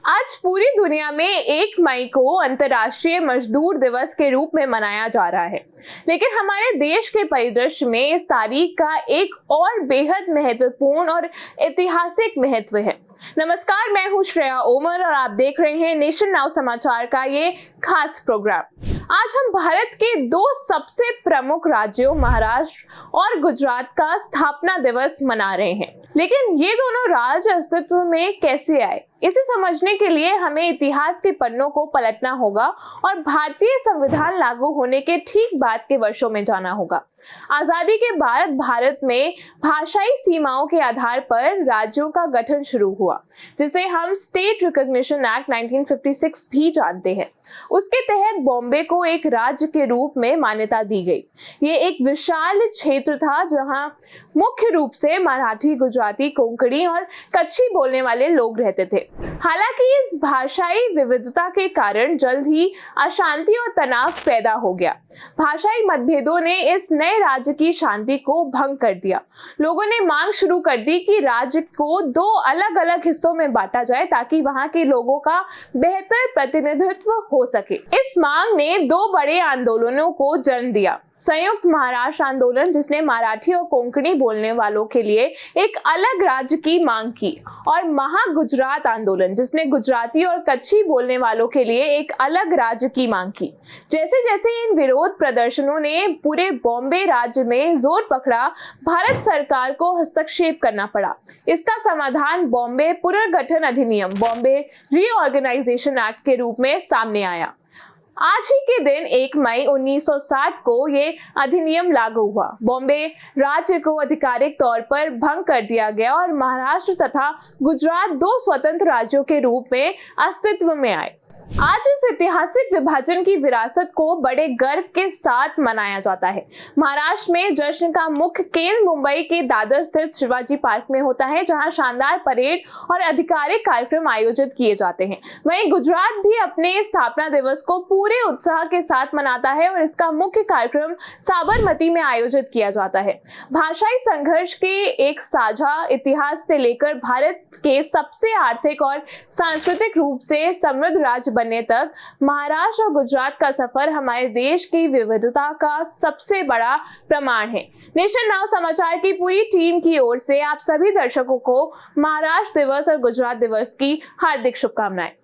आज पूरी दुनिया में 1 मई को अंतर्राष्ट्रीय मजदूर दिवस के रूप में मनाया जा रहा है, लेकिन हमारे देश के परिदृश्य में इस तारीख का एक और बेहद महत्वपूर्ण और ऐतिहासिक महत्व है। नमस्कार, मैं हूं श्रेया ओमर और आप देख रहे हैं नेशन नाउ समाचार का ये खास प्रोग्राम। आज हम भारत के दो सबसे प्रमुख राज्यों महाराष्ट्र और गुजरात का स्थापना दिवस मना रहे हैं, लेकिन ये दोनों राज्य अस्तित्व में कैसे आए, इसे समझने के लिए हमें इतिहास के पन्नों को पलटना होगा और भारतीय संविधान लागू होने के ठीक बाद के वर्षों में जाना होगा। आजादी के बाद भारत में भाषाई सीमाओं के आधार पर राज्यों का गठन शुरू हुआ, जिसे हम स्टेट रिकॉग्निशन एक्ट 1956 भी जानते हैं। उसके तहत बॉम्बे को एक राज्य के रूप में मान्यता दी गई। ये एक विशाल क्षेत्र था जहां मुख्य रूप से मराठी, गुजराती, कोंकणी और कच्छी बोलने वाले लोग रहते थे। हालांकि इस भाषाई विविधता के कारण जल्द ही अशांति और तनाव पैदा हो गया। भाषाई मतभेदों ने इस नए राज्य की शांति को भंग कर दिया। लोगों ने मांग शुरू कर दी कि राज्य को 2 अलग-अलग हिस्सों में बांटा जाए ताकि वहां के लोगों का बेहतर प्रतिनिधित्व हो सके। इस मांग ने 2 बड़े आंदोलनों को जन्म दिया। संयुक्त महाराष्ट्र आंदोलन, जिसने मराठी और कोंकणी बोलने वालों के लिए एक अलग राज्य की मांग की, और महागुजरात आंदोलन, जिसने गुजराती और कच्छी बोलने वालों के लिए एक अलग राज्य की मांग की। जैसे जैसे इन विरोध प्रदर्शनों ने पूरे बॉम्बे राज्य में जोर पकड़ा, भारत सरकार को हस्तक्षेप करना पड़ा। इसका समाधान बॉम्बे पुनर्गठन अधिनियम, बॉम्बे रीऑर्गेनाइजेशन एक्ट के रूप में सामने आया। आज ही के दिन 1 मई 1960 को ये अधिनियम लागू हुआ। बॉम्बे राज्य को आधिकारिक तौर पर भंग कर दिया गया और महाराष्ट्र तथा गुजरात 2 स्वतंत्र राज्यों के रूप में अस्तित्व में आए। आज इस ऐतिहासिक विभाजन की विरासत को बड़े गर्व के साथ मनाया जाता है। महाराष्ट्र में जश्न का मुख्य केंद्र मुंबई के दादर स्थित शिवाजी पार्क में होता है, जहां शानदार परेड और आधिकारिक कार्यक्रम आयोजित किए जाते हैं। वहीं गुजरात भी अपने स्थापना दिवस को पूरे उत्साह के साथ मनाता है और इसका मुख्य कार्यक्रम साबरमती में आयोजित किया जाता है। भाषाई संघर्ष के एक साझा इतिहास से लेकर भारत के सबसे आर्थिक और सांस्कृतिक रूप से समृद्ध राज्य बनने तक महाराष्ट्र और गुजरात का सफर हमारे देश की विविधता का सबसे बड़ा प्रमाण है। नेशन नाउ समाचार की पूरी टीम की ओर से आप सभी दर्शकों को महाराष्ट्र दिवस और गुजरात दिवस की हार्दिक शुभकामनाएं।